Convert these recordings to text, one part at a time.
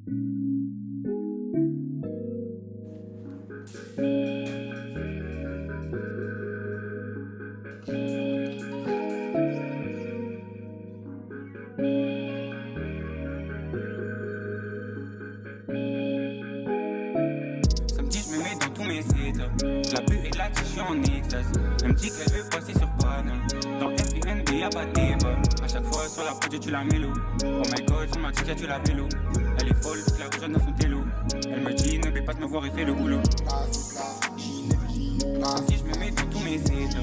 Samedi, je me mets dans tous mes sites. Je la bu et de la tige, je suis en extase. Elle me dit qu'elle veut passer sur Paname. Dans FBNB, y'a pas de débat. À chaque fois sur la projet, tu la mélo. Oh my god, sur ma ticket, tu la vélo. Elle est folle, toute la rouge dans son télo. Elle me dit, ne vais pas te me voir et fais le boulot. Samedi, je me mets dans tous mes sites.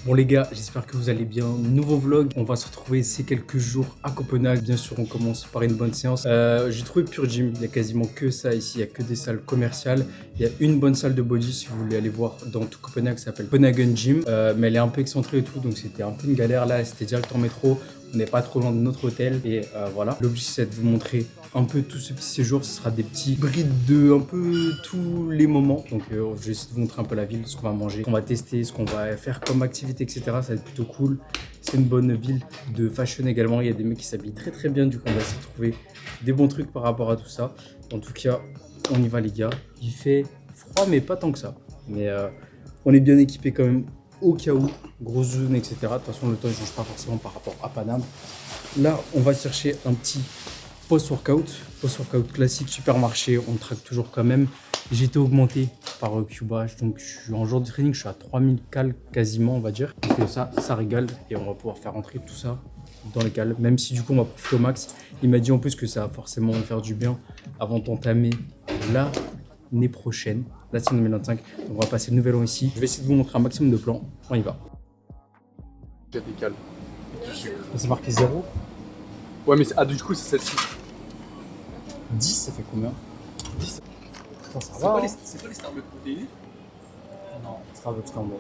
Bon les gars, j'espère que vous allez bien. Nouveau vlog, on va se retrouver ces quelques jours à Copenhague. Bien sûr, on commence par une bonne séance. J'ai trouvé Pure Gym, il y a quasiment que ça ici, il y a que des salles commerciales. Il y a une bonne salle de body si vous voulez aller voir dans tout Copenhague, ça s'appelle Copenhagen Gym. Mais elle est un peu excentrée et tout, donc c'était un peu une galère là, c'était direct en métro. On n'est pas trop loin de notre hôtel et voilà. L'objectif c'est de vous montrer un peu tout ce petit séjour. Ce sera des petits brides de un peu tous les moments. Donc je vais essayer de vous montrer un peu la ville, ce qu'on va manger, ce qu'on va tester, ce qu'on va faire comme activité, etc. Ça va être plutôt cool. C'est une bonne ville de fashion également. Il y a des mecs qui s'habillent très très bien. Du coup on va essayer de trouver des bons trucs par rapport à tout ça. En tout cas, on y va les gars. Il fait froid mais pas tant que ça. Mais on est bien équipé quand même. Au cas où, grosse zone, etc. De toute façon, le temps ne change pas forcément par rapport à Paname. Là, on va chercher un petit post-workout. Post-workout classique, supermarché. On traque toujours quand même. J'ai été augmenté par Cubage. Donc, je suis en jour de training. Je suis à 3000 cales quasiment, on va dire. Donc, ça régale. Et on va pouvoir faire rentrer tout ça dans les cales. Même si, du coup, on va profiter au max. Il m'a dit en plus que ça va forcément me faire du bien avant d'entamer l'année prochaine. Là, c'est 2025. Donc, on va passer le nouvel an ici. Je vais essayer de vous montrer un maximum de plans. On y va. C'est marqué 0. Ouais, mais du coup, c'est celle-ci. 10, ça fait combien? 10. Ça va, hein. C'est pas les Starbucks protéinés? Non, Starbucks en bas.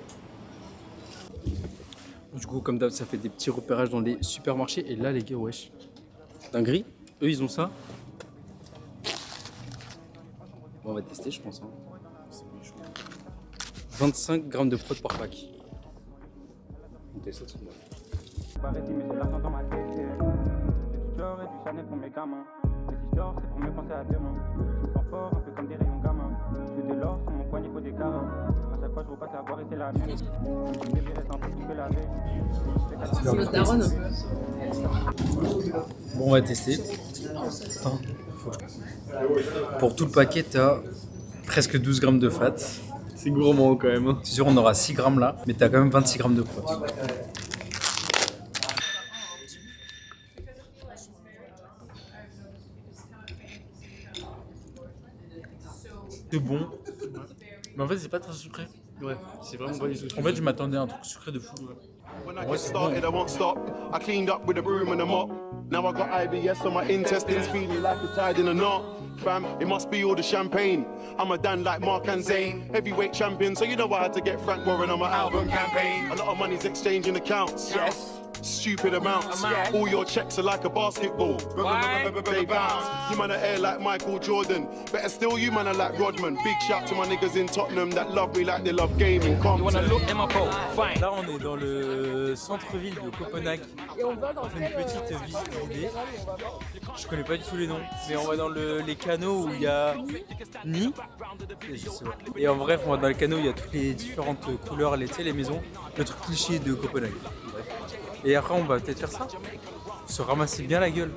Du coup, comme d'hab, ça fait des petits repérages dans les supermarchés. Et là, les gars, wesh. Dinguerie. Eux, ils ont ça. Bon, on va tester, je pense. Hein. 25 grammes de prod par pack. On teste ça. Mais j'ai l'argent dans ma tête. J'ai du Dior et du Chanel pour mes gamins. Mais si je dors, c'est pour me penser à demain. Je me sens fort, un peu comme des rayons gamins. Je veux de l'or sur mon poignet, faut des carats. À chaque fois, je repasse la boire et c'est la même. Mon bébé reste un peu plus que la veille. C'est notre daronne. Bon, on va tester. Pour tout le paquet, t'as presque 12 grammes de fat. C'est gourmand quand même. C'est sûr, on aura 6 grammes là, mais t'as quand même 26 grammes de prod. C'est bon. Mais en fait, c'est pas très sucré. Ouais, c'est vraiment pas du tout. En fait, je m'attendais à un truc sucré de fou. When I get started, I won't stop. I cleaned up with a broom and a mop. Now I got IBS on my intestines, feeling like it's tied in a knot. Fam, it must be all the champagne. I'm a Dan like Mark and Zayn, heavyweight champion, so you know I had to get Frank Warren on my album campaign. A lot of money's exchanging accounts. Yes. Stupid amounts. All your checks are like a basketball. They bounce. You man are air like Michael Jordan. Better still, you man are like Rodman. Big shout to my niggas in Tottenham that love me like they love gaming. Là, on est dans le centre-ville de Copenhague. Et on va dans On fait une petite visite guidée. Je connais pas du tout les noms, mais on va dans les canaux où il y a Ni. Et en bref, on va dans les canaux où il y a toutes les différentes couleurs, les maisons. Le truc cliché de Copenhague. Et après, on va peut-être faire ça. Se ramasser bien la gueule.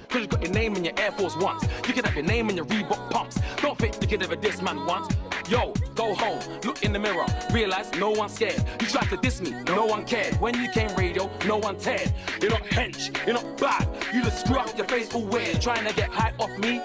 Cause you got your name in your Air Force Ones. You can have your name in your Reebok pumps. Don't think you can ever diss man once. Yo, go home, look in the mirror, realize no one's scared. You tried to diss me, no one cared. When you came radio, no one cared. You're not hench, you're not bad. You just screw up your face all weird. Trying to get hype off me,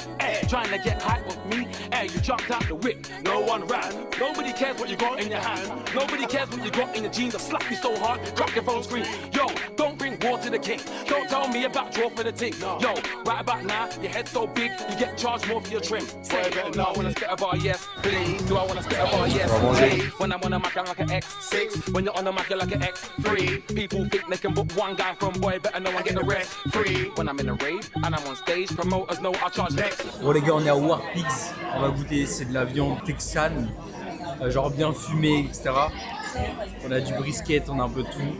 trying to get hype off me, you jumped out the whip, no one ran. Nobody cares what you got in your hand. Nobody cares what you got in your jeans. I slap you so hard, crack your phone screen. Yo, don't bring war to the king. Don't tell me about draw for the team. Yo, right about now, your head's so big, you get charged more for your trim. Say, no, I wanna spit a bar, yes, please. Do I wanna spit a bar, yes, please. When I'm on a mic, I'm like an X6. When you're on the mic, you're like an X3. People think they can book one guy from boy, better know I get the rest free. When I'm in a rave and I'm on stage, promoters know I charge next. Bon les gars, on est à Warpix. On va goûter, c'est de la viande texane, genre bien fumée, etc. On a du brisket, on a un peu de tout.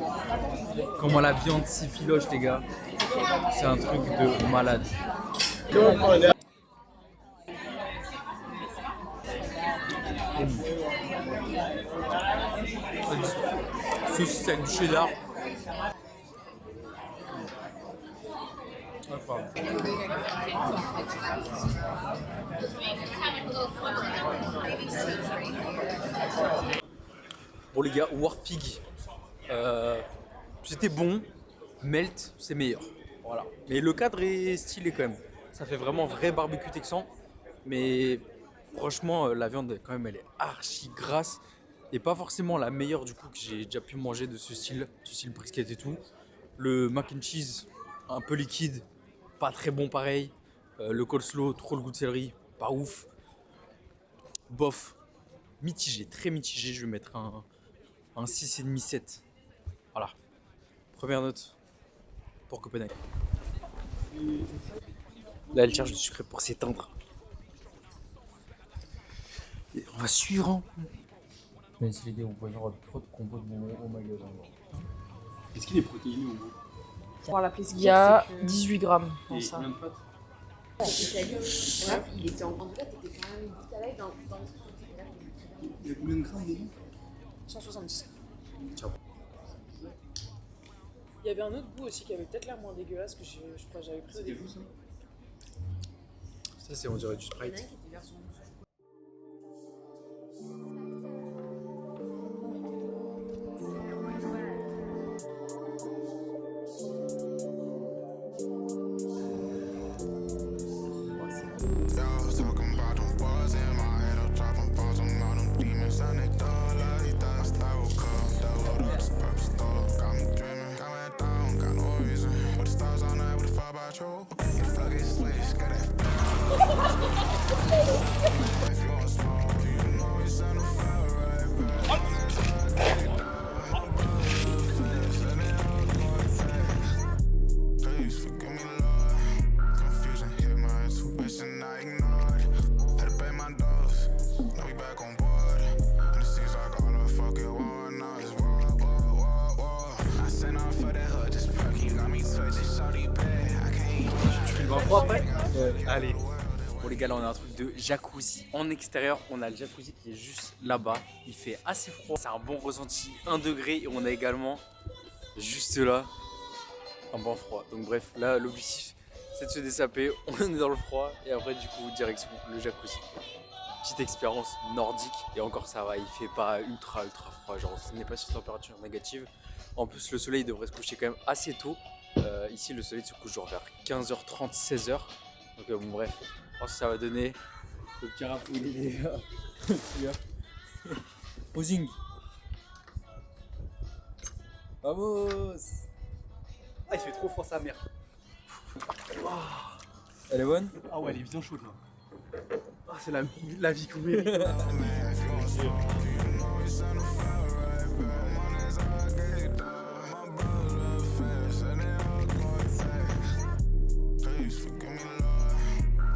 Comment la viande s'effiloche les gars. C'est un truc de malade. Saucisse avec du cheddar. Incroyable. Bon les gars, Warpig, c'était bon, Melt c'est meilleur. Voilà. Mais le cadre est stylé quand même. Ça fait vraiment vrai barbecue texan. Mais franchement, la viande quand même elle est archi grasse. Et pas forcément la meilleure du coup que j'ai déjà pu manger de ce style brisket et tout. Le mac and cheese, un peu liquide, pas très bon pareil. Le coleslaw, trop le goût de céleri, pas ouf. Bof, mitigé, très mitigé, je vais mettre un 6,5, 7. Voilà. Première note pour Copenhague. Là, elle cherche du sucre pour s'éteindre. Et on va suivre. Hein. Même si les gars, vous voyez, on aura trop de combos de bonbons au magasin. Est-ce qu'il est protéiné au bout? Voir la place. Il y a 18 grammes dans Et ça. combien de fat? Il était en fait, t'étais quand même vite à l'aise dans le truc. Il y a combien de grammes dedans? 170. Ciao. Il y avait un autre goût aussi qui avait peut-être l'air moins dégueulasse que je crois que j'avais pris au C'était début. vous ça? Ça, c'est on dirait du Il y en a un Sprite. qui était version Talking about them bars in my head, I'm dropping balls on all them demons. And they thought like that, I will come, doubled up, this purpose thought. Got me dreaming, got me down, got no reason. Put the stars on night with the fire by you. Your plug is switch, got that. If you want smoke, you know it's on the fire right back. Please forgive me, Lord. Confusion hit my intuition, I ignored. Had to pay my dose. Now we back on board. And it seems like all the fuck it want now is war. I sent off for that hood, just perky. Got me twitching, shawty bad. I can't. Tu filmes un froid après? Allez. Bon les gars, là on a un truc de jacuzzi. En extérieur, on a le jacuzzi qui est juste là-bas. Il fait assez froid. C'est un bon ressenti, 1 degré. Et on a également, juste là, un bon froid. Donc bref, là l'objectif c'est de se dessaper. On est dans le froid. Et après du coup, direction le jacuzzi. Petite expérience nordique. Et encore ça va, il fait pas ultra froid. Genre ce n'est pas sur température négative. En plus le soleil devrait se coucher quand même assez tôt. Ici le soleil se couche genre vers 15h30, 16h. Donc bon bref, je pense que ça va donner le petit rapouille les gars. Posing. Vamos. Ah il fait trop froid sa mère. Elle est bonne? Ah ouais, elle est bien chaude là. Ah, c'est la vie qu'on mérite. Please forgive me, Lord.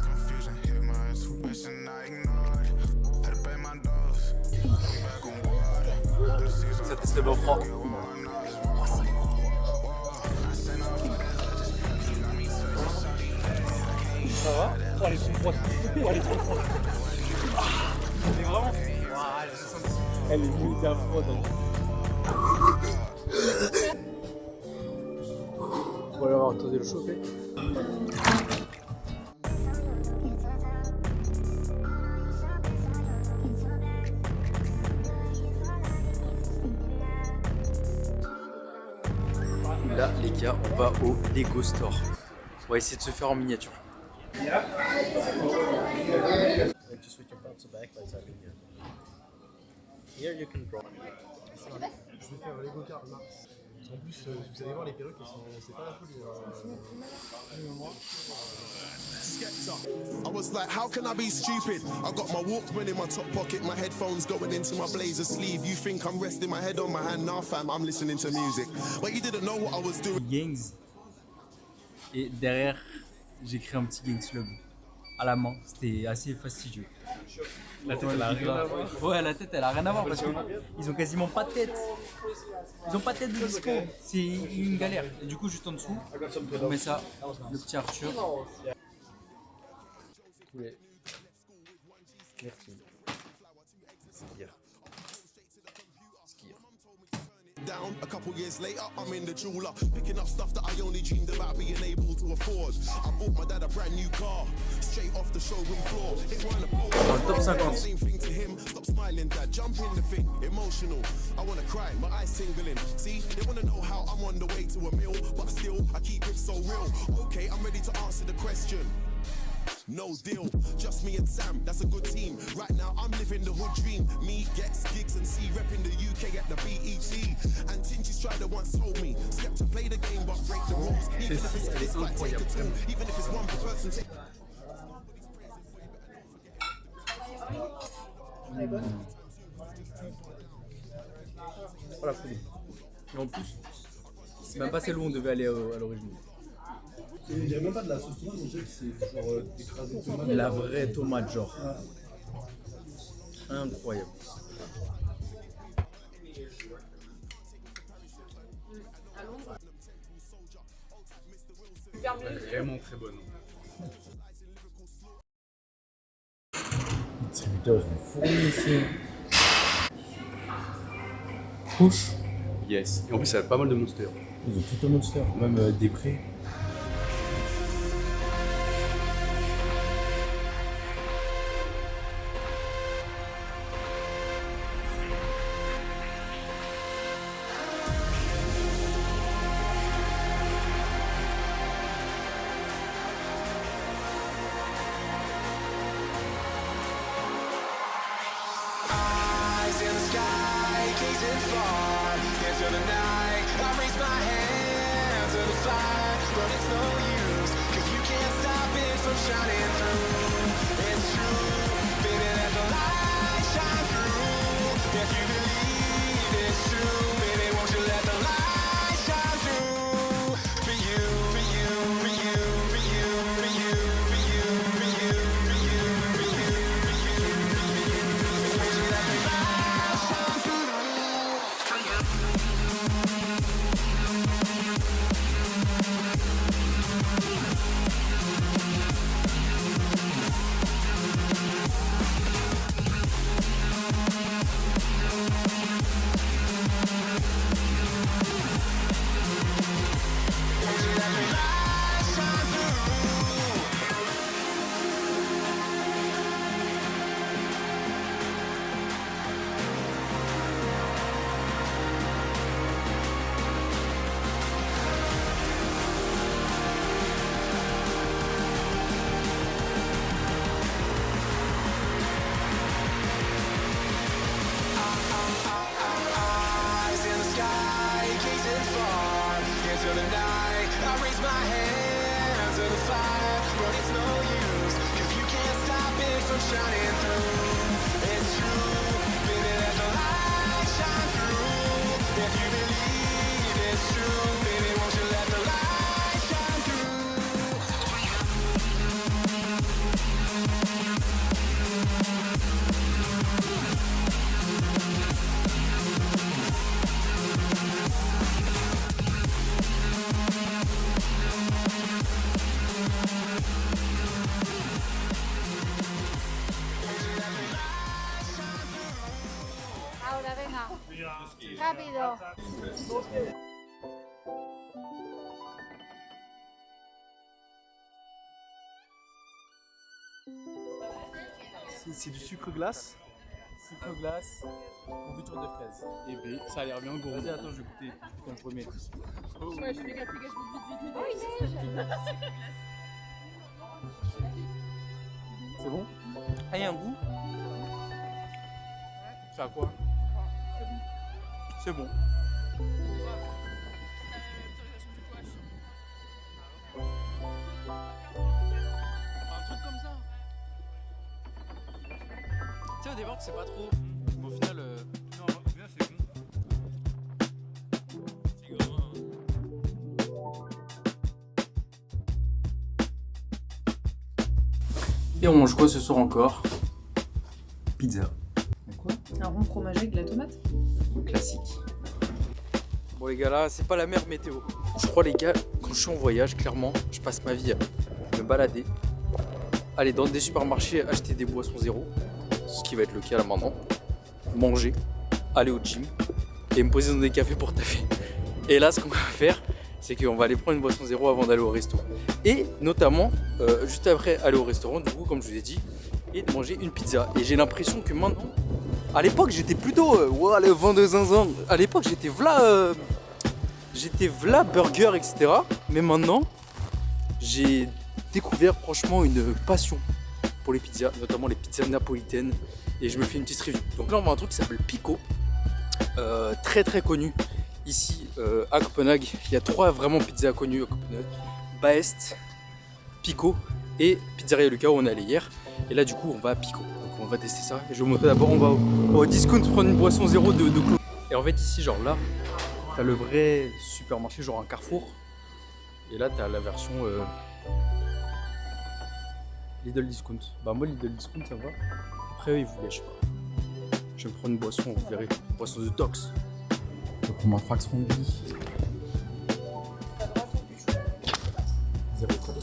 Confusion hit my intuition, I ignored. Had to pay my dose. We back on board. And it seems like Ça teste le bon froid. Ça va? Oh, elle est trop froide. Oh, elle est trop froide. Elle est vraiment. Elle est méga froide. On va avoir tenté le chauffer. Là les gars, on va au Lego Store. On va essayer de se faire en miniature. Just switch your parts back by tapping here. Here you can draw. Je vais faire Lego Car Mars. En plus, vous allez voir les perruques, c'est pas la folie. I was like, how can I be stupid? I got my Walkman in my top pocket, my headphones going into my blazer sleeve. You think I'm resting my head on my hand? Nah, fam, I'm listening to music. But you didn't know what I was doing. Gangs. Et derrière, j'ai créé un petit Gangs Club à la main. C'était assez fastidieux. La tête, elle a rien à voir. Ouais, la tête, elle a rien à voir parce qu'ils ont quasiment pas de tête. Ils ont pas de tête de dispo. C'est une galère. Et du coup, juste en dessous, on met ça, le petit Arthur. Ouais. Merci. Down a couple years later, I'm in the jeweler, picking up stuff that I only dreamed about being able to afford. I bought my dad a brand new car, straight off the showroom floor. It weren't a top 50. Same thing to him. Stop smiling, dad. Jump in the thing. Emotional. I wanna cry, my eyes tingling. See, they wanna know how I'm on the way to a meal, but still I keep it so real. Okay, I'm ready to answer the question. No deal, just me and Sam, that's a good team. Right now I'm living the hood dream. Me, Gex, Gigs and C repping the UK at the BET. And Tingy Strider once told me, skep to play the game but break the rules. Even if it's a fist fight, take a two. Even if it's one per person, take... Voilà, c'est bon. Et en plus, c'est même pas celle où on devait aller à l'origine. Il n'y a même pas de la sauce tomate, on dirait que c'est genre écrasé de tomate. La vraie tomate, genre. Incroyable. Vraiment très bonne. Les distributeurs, ils ont fourni ici. Push. Yes. Et en plus, ça a pas mal de monsters. Ils ont tout un monster, même des prés. Rápido. C'est du sucre glace. Sucre glace, confiture de fraises. Et B, ça a l'air bien gros. Vas-y, attends, je vais goûter. Comme premier. Ouais, je fais gaffe, vite. Oh, il neige. C'est bon? Ah, il y a un goût? C'est à quoi? C'est bon. Un truc comme ça. Tu sais, au départ, c'est pas trop. Mais au final, non, au final, c'est bon. C'est gras. Et on mange quoi ce soir encore? pizza. Quoi? Un rond fromagé avec de la tomate. Classique. Bon les gars, là c'est pas la meilleure météo. Je crois les gars, quand je suis en voyage, clairement, je passe ma vie à me balader, aller dans des supermarchés, acheter des boissons zéro, ce qui va être le cas là maintenant, manger, aller au gym et me poser dans des cafés pour taffer. Et là ce qu'on va faire, c'est qu'on va aller prendre une boisson zéro avant d'aller au resto. Et notamment, juste après aller au restaurant, du coup comme je vous ai dit, et de manger une pizza. Et j'ai l'impression que maintenant, à l'époque j'étais plutôt le vent de zinzin. À l'époque j'étais v'là burger, etc. Mais maintenant j'ai découvert franchement une passion pour les pizzas, notamment les pizzas napolitaines. Et je me fais une petite review. Donc là on voit un truc qui s'appelle Pico, très très connu ici à Copenhague. Il y a 3 vraiment pizzas connues à Copenhague: Baest, Pico et Pizzeria Lucas où on est allé hier. Et là du coup on va à Pico. Donc on va tester ça. Et je vais vous montrer d'abord, on va au discount prendre une boisson zéro de clou. Et en fait ici genre là, t'as le vrai supermarché, genre un Carrefour. Et là t'as la version Lidl Discount. Bah moi Lidl Discount ça va. Après eux ils voulaient, je sais pas. Je vais me prendre une boisson, vous verrez. Une boisson de tox. Je vais prendre ma Frax Fondue. Zéro code.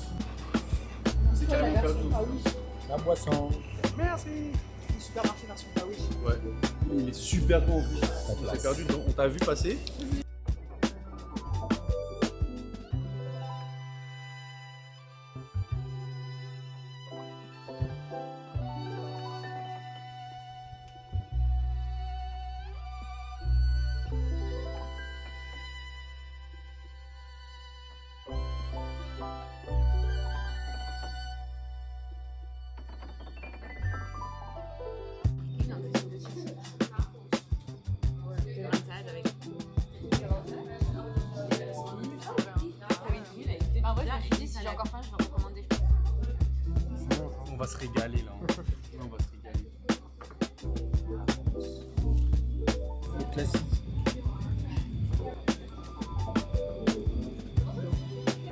C'est carrément perdu. Ah oui. La boisson. Merci. Le supermarché version ah oui. Ouais. Il est super beau en plus. On s'est perdu dedans. On t'a vu passer. On va se régaler là. On va se régaler. Le classique.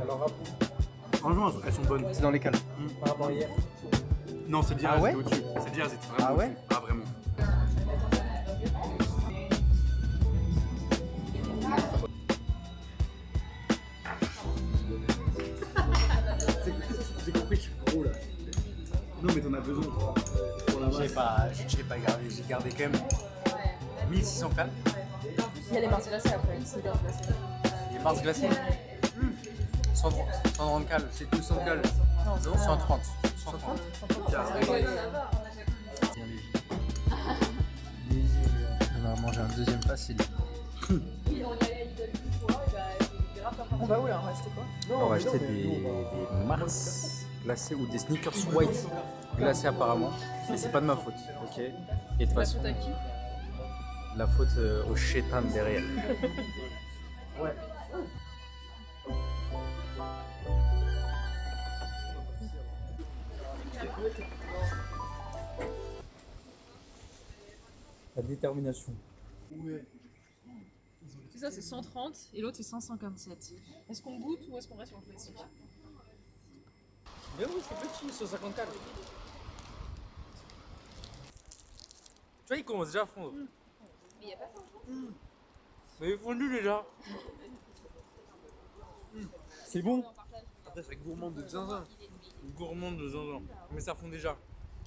Alors Franchement, elles sont bonnes. c'est dans les cales. Par rapport à hier. Non, c'est dire Ah ouais, elles étaient au-dessus. C'est dire elles étaient vraiment Ah ouais, au-dessus. Ah vraiment. J'ai compris que je suis gros là. Non mais t'en as besoin pour la masse. J'ai pas gardé, j'ai gardé quand même 1600 cales. Il y a les Mars glacés après. C'est bien glacé. Les Mars glacés. 130 cales, c'est 200 cales. Non, 130. 130. On va manger un deuxième facile. On va où là? On va acheter quoi? On va acheter des Mars glacés ou des sneakers white glacés apparemment. Mais c'est pas de ma faute, ok? Et de toute façon, faute à qui? la faute au chétan derrière. Ouais. La détermination. C'est ça, c'est 130 et l'autre c'est 157. Est-ce qu'on goûte ou est-ce qu'on reste sur le classique? Mais oui, c'est petit, 150 cales. Tu vois, il commence déjà à fondre. Mais il n'y a pas ça. Mais il est fondu déjà. C'est bon. Après, c'est gourmand de zinzin. Gourmand de zinzin. Mais ça fond déjà.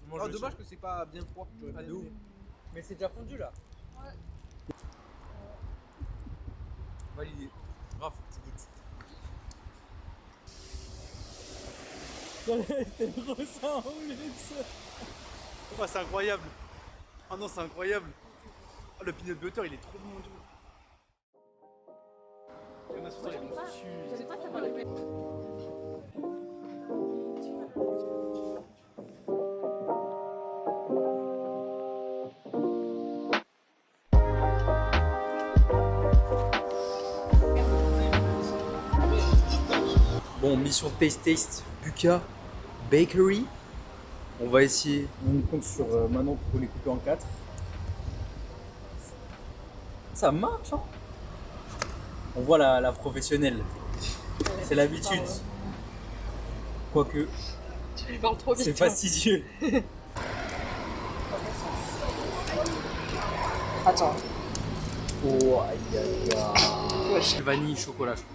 Moi, Oh, dommage que c'est pas bien froid. J'aurais pas aimé. Mais c'est déjà fondu là. Validé. Grave, tu goûtes. Oh, c'est incroyable. Oh non, c'est incroyable. Oh, le peanut butter, il est trop bon. Il y en a sur ça, les bons tissus. Bon, mission Taste Buka Bakery. On va essayer. On compte sur Manon pour les couper en 4. Ça marche, hein? On voit la professionnelle. C'est l'habitude. Quoique, Tu lui parles trop vite. c'est fastidieux. Attends. Oh, aïe aïe aïe. Vanille, chocolat, je crois.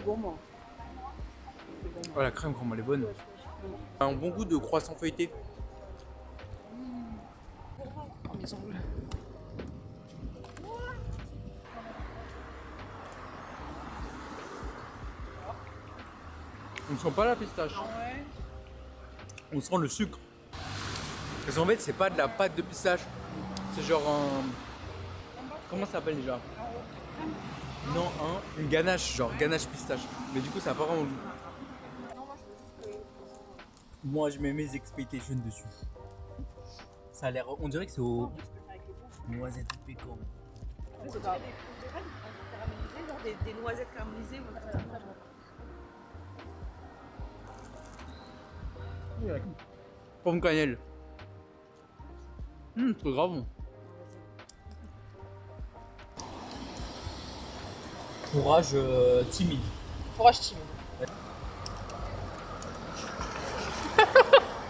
Gourmand. Oh, la crème, comment elle est bonne. Un bon goût de croissant feuilleté. Oh, mes ongles. On ne sent pas la pistache. On sent le sucre. Parce qu'en fait, c'est pas de la pâte de pistache. C'est genre un. Comment ça s'appelle déjà? Non, une ganache, genre ganache pistache. Mais du coup, ça n'a pas vraiment le goût. Moi, je mets mes expectations dessus. Ça a l'air. On dirait que c'est au. Noisette pécan. C'est pas. Des noisettes caramélisées. Pomme cannelle. C'est grave bon. Fourrage timide. Fourrage timide.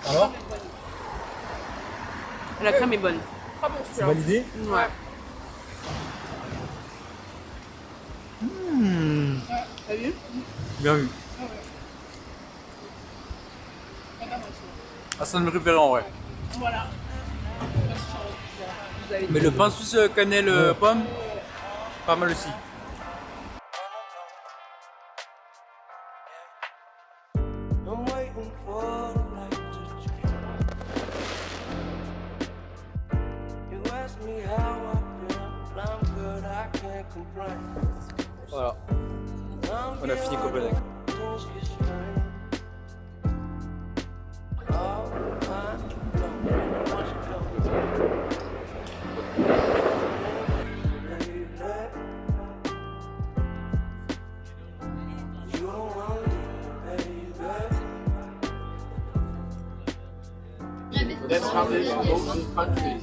Alors? La crème est bonne. Pas bon C'est validé? Ouais. T'as vu? Bien vu. Ah, ça me préféré en vrai. Voilà. Mais le pain suisse cannelle pomme, pas mal aussi. Voilà. On a fini Copenhague. That's how this goes in countries.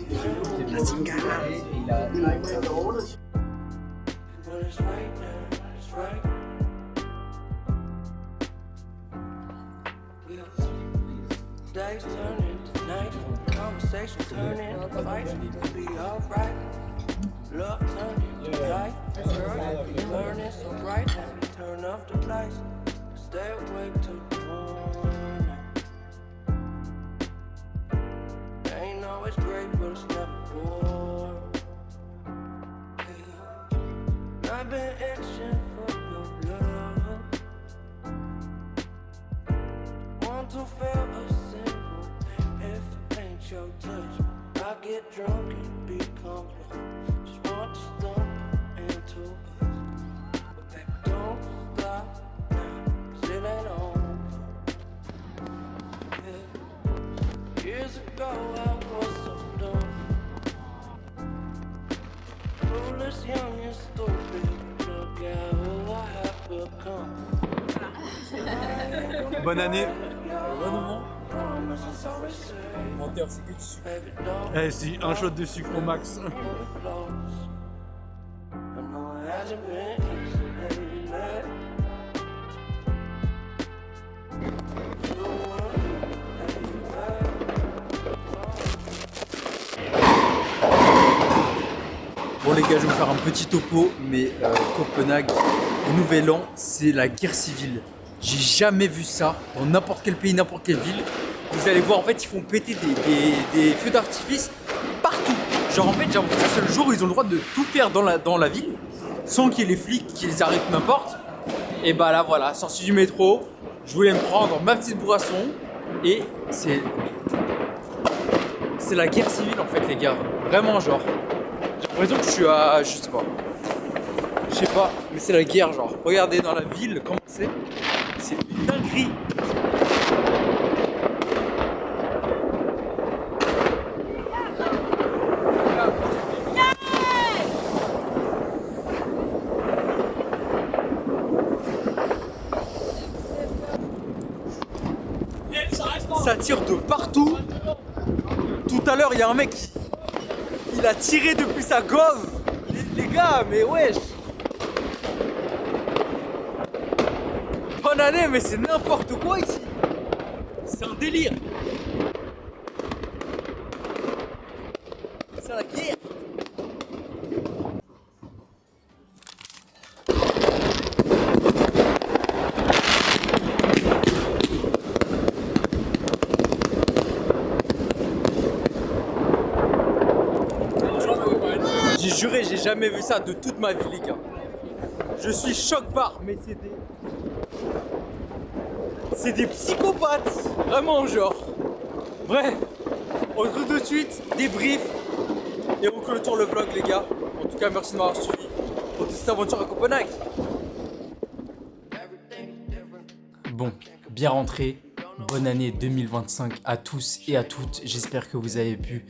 Days turn into night, conversation turn into fights, be alright. Love turn into light, girl, you burning so bright, turn off the lights, stay awake till the morning. Ain't always great, but it's never boring. Yeah. I've been itching for your love. Want to feel a single if it ain't your touch. I get drunk and become numb. Just want to stumble into us. But baby, don't stop now, 'cause it ain't over. Yeah. Years ago I was so dumb, clueless, young and stupid. Look at who I have become. Bonne année. Bon moment. Menteur, c'est que du sucre. Eh si, un shot de sucre au max. Bon les gars, je vais vous faire un petit topo, mais Copenhague, au Nouvel An, c'est la guerre civile. J'ai jamais vu ça dans n'importe quel pays, n'importe quelle ville. Vous allez voir, en fait, ils font péter des feux d'artifice partout. Genre, en fait, j'ai l'impression que c'est le jour où ils ont le droit de tout faire dans la ville, sans qu'il y ait les flics qui les arrêtent n'importe. Et bah là, voilà, sorti du métro, je voulais me prendre ma petite boisson, et c'est la guerre civile, en fait, les gars. Vraiment, genre. J'ai l'impression que je suis à... je sais pas, mais c'est la guerre, genre. Regardez dans la ville, comment c'est. C'est une dinguerie. Ça tire de partout. Tout à l'heure, il y a un mec il a tiré depuis sa gove. Les gars, mais wesh. Oh bonne année, mais c'est n'importe quoi ici. C'est un délire. C'est la guerre. J'ai juré, j'ai jamais vu ça de toute ma vie, les gars. Je suis choc-barre, mais c'est des psychopathes, vraiment, genre. Bref, on se retrouve tout de suite, débrief, et on clôture le vlog, les gars. En tout cas, merci de m'avoir suivi pour toute cette aventure à Copenhague. Bon, bien rentré. Bonne année 2025 à tous et à toutes. J'espère que vous avez pu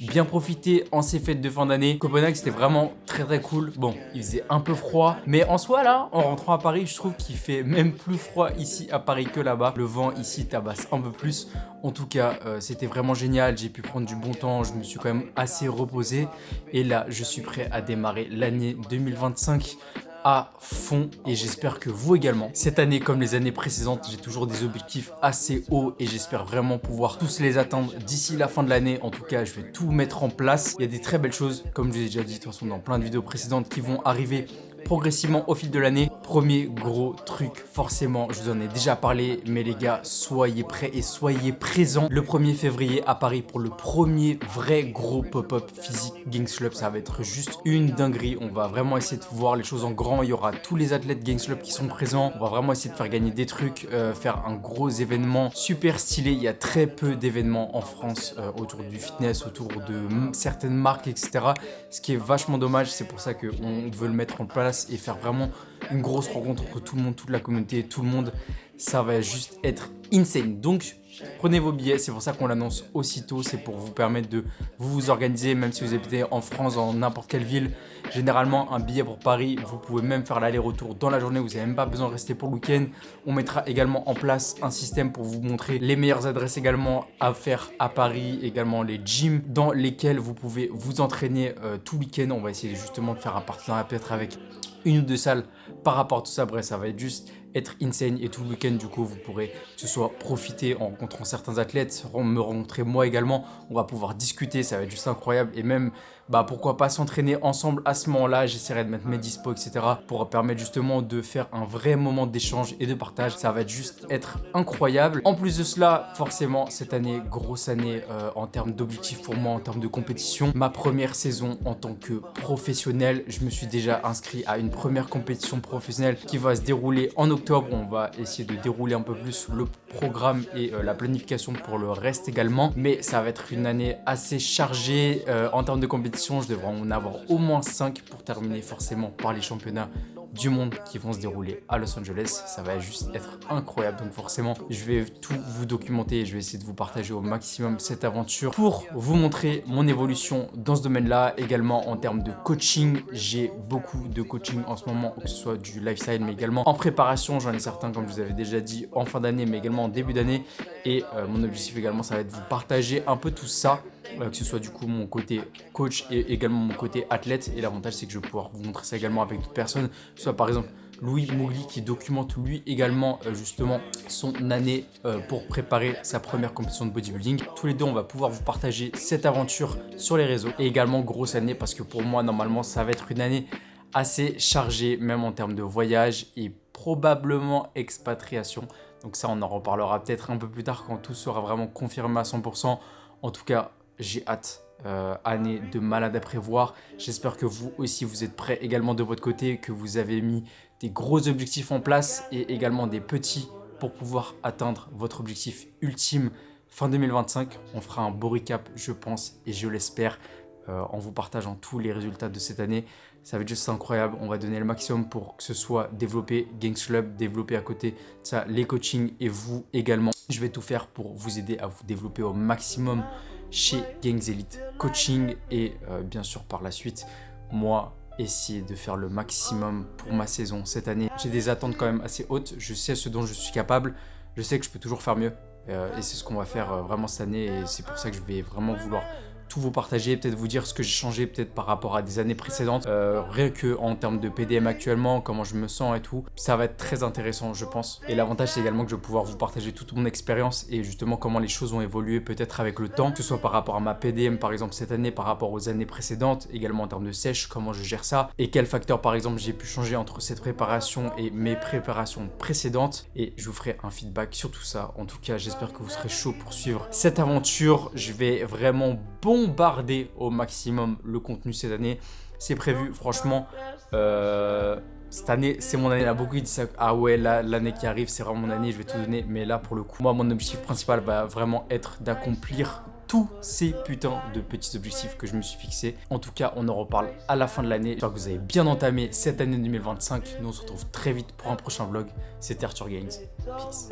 bien profiter en ces fêtes de fin d'année. Copenhague, c'était vraiment très cool. Bon, il faisait un peu froid, mais en soi là, en rentrant à Paris, je trouve qu'il fait même plus froid ici à Paris que là-bas. Le vent ici tabasse un peu plus. En tout cas, c'était vraiment génial. J'ai pu prendre du bon temps. Je me suis quand même assez reposé. Et là, je suis prêt à démarrer l'année 2025 à fond et j'espère que vous également. Cette année comme les années précédentes, j'ai toujours des objectifs assez hauts et j'espère vraiment pouvoir tous les atteindre d'ici la fin de l'année. En tout cas, je vais tout mettre en place. Il y a des très belles choses, comme je vous ai déjà dit de toute façon dans plein de vidéos précédentes, qui vont arriver progressivement au fil de l'année. Premier gros truc, forcément, je vous en ai déjà parlé, mais les gars, soyez prêts et soyez présents le 1er février à Paris pour le premier vrai gros pop-up physique Gangs Club. Ça va être juste une dinguerie. On va vraiment essayer de voir les choses en grand. Il y aura tous les athlètes Gangs Club qui sont présents. On va vraiment essayer de faire gagner des trucs, faire un gros événement super stylé. Il y a très peu d'événements en France autour du fitness, autour de certaines marques, etc. Ce qui est vachement dommage. C'est pour ça qu'on veut le mettre en place et faire vraiment une grosse rencontre entre tout le monde, toute la communauté, tout le monde. Ça va juste être insane. Donc prenez vos billets, c'est pour ça qu'on l'annonce aussitôt. C'est pour vous permettre de vous organiser, même si vous habitez en France, dans n'importe quelle ville. Généralement, un billet pour Paris, vous pouvez même faire l'aller-retour dans la journée. Vous n'avez même pas besoin de rester pour le week-end. On mettra également en place un système pour vous montrer les meilleures adresses également à faire à Paris. Également les gyms dans lesquels vous pouvez vous entraîner tout le week-end. On va essayer justement de faire un partenariat peut-être avec une ou deux salles par rapport à tout ça. Bref, ça va être juste être insane et tout le week-end du coup vous pourrez que ce soit profiter en rencontrant certains athlètes, me rencontrer moi également, on va pouvoir discuter, ça va être juste incroyable et même pourquoi pas s'entraîner ensemble à ce moment-là. J'essaierai de mettre mes dispos etc pour permettre justement de faire un vrai moment d'échange et de partage. Ça va être juste être incroyable. En plus de cela, forcément cette année, grosse année en termes d'objectifs pour moi, en termes de compétition. Ma première saison en tant que professionnel, je me suis déjà inscrit à une première compétition professionnelle qui va se dérouler en octobre. On va essayer de dérouler un peu plus le programme et la planification pour le reste également, mais ça va être une année assez chargée en termes de compétition. Je devrais en avoir au moins 5 pour terminer forcément par les championnats du monde qui vont se dérouler à Los Angeles. Ça va juste être incroyable, donc forcément je vais tout vous documenter et je vais essayer de vous partager au maximum cette aventure pour vous montrer mon évolution dans ce domaine là. Également en termes de coaching, j'ai beaucoup de coaching en ce moment, que ce soit du lifestyle mais également en préparation. J'en ai certains comme je vous avais déjà dit en fin d'année mais également en début d'année et mon objectif également ça va être de vous partager un peu tout ça, que ce soit du coup mon côté coach et également mon côté athlète. Et l'avantage c'est que je vais pouvoir vous montrer ça également avec d'autres personnes, soit par exemple Louis Mougli qui documente lui également justement son année pour préparer sa première compétition de bodybuilding. Tous les deux on va pouvoir vous partager cette aventure sur les réseaux et également grosse année parce que pour moi normalement ça va être une année assez chargée même en termes de voyage et probablement expatriation. Donc ça on en reparlera peut-être un peu plus tard quand tout sera vraiment confirmé à 100%. En tout cas j'ai hâte. Année de malade à prévoir. J'espère que vous aussi vous êtes prêts également de votre côté, que vous avez mis des gros objectifs en place et également des petits pour pouvoir atteindre votre objectif ultime fin 2025. On fera un beau recap je pense et je l'espère en vous partageant tous les résultats de cette année. Ça va être juste incroyable. On va donner le maximum pour que ce soit développer Gangs Club, développer à côté de ça les coachings et vous également. Je vais tout faire pour vous aider à vous développer au maximum chez Gangs Elite Coaching et bien sûr par la suite moi essayer de faire le maximum pour ma saison cette année. J'ai des attentes quand même assez hautes, je sais ce dont je suis capable, je sais que je peux toujours faire mieux et c'est ce qu'on va faire vraiment cette année et c'est pour ça que je vais vraiment vouloir tout vous partager, peut-être vous dire ce que j'ai changé peut-être par rapport à des années précédentes, rien que en termes de PDM actuellement, comment je me sens et tout. Ça va être très intéressant, je pense. Et l'avantage, c'est également que je vais pouvoir vous partager toute mon expérience et justement comment les choses ont évolué peut-être avec le temps, que ce soit par rapport à ma PDM par exemple cette année, par rapport aux années précédentes, également en termes de sèche, comment je gère ça et quels facteurs par exemple j'ai pu changer entre cette préparation et mes préparations précédentes, et je vous ferai un feedback sur tout ça. En tout cas, j'espère que vous serez chaud pour suivre cette aventure. Je vais vraiment bombarder au maximum le contenu cette année. C'est prévu, franchement. Cette année, c'est mon année. Il y a beaucoup qui disent ça. Ah ouais, là, l'année qui arrive, c'est vraiment mon année, je vais tout donner. Mais là, pour le coup, moi, mon objectif principal va vraiment être d'accomplir tous ces putains de petits objectifs que je me suis fixés. En tout cas, on en reparle à la fin de l'année. J'espère que vous avez bien entamé cette année 2025. Nous, on se retrouve très vite pour un prochain vlog. C'était Arthur Gaines. Peace.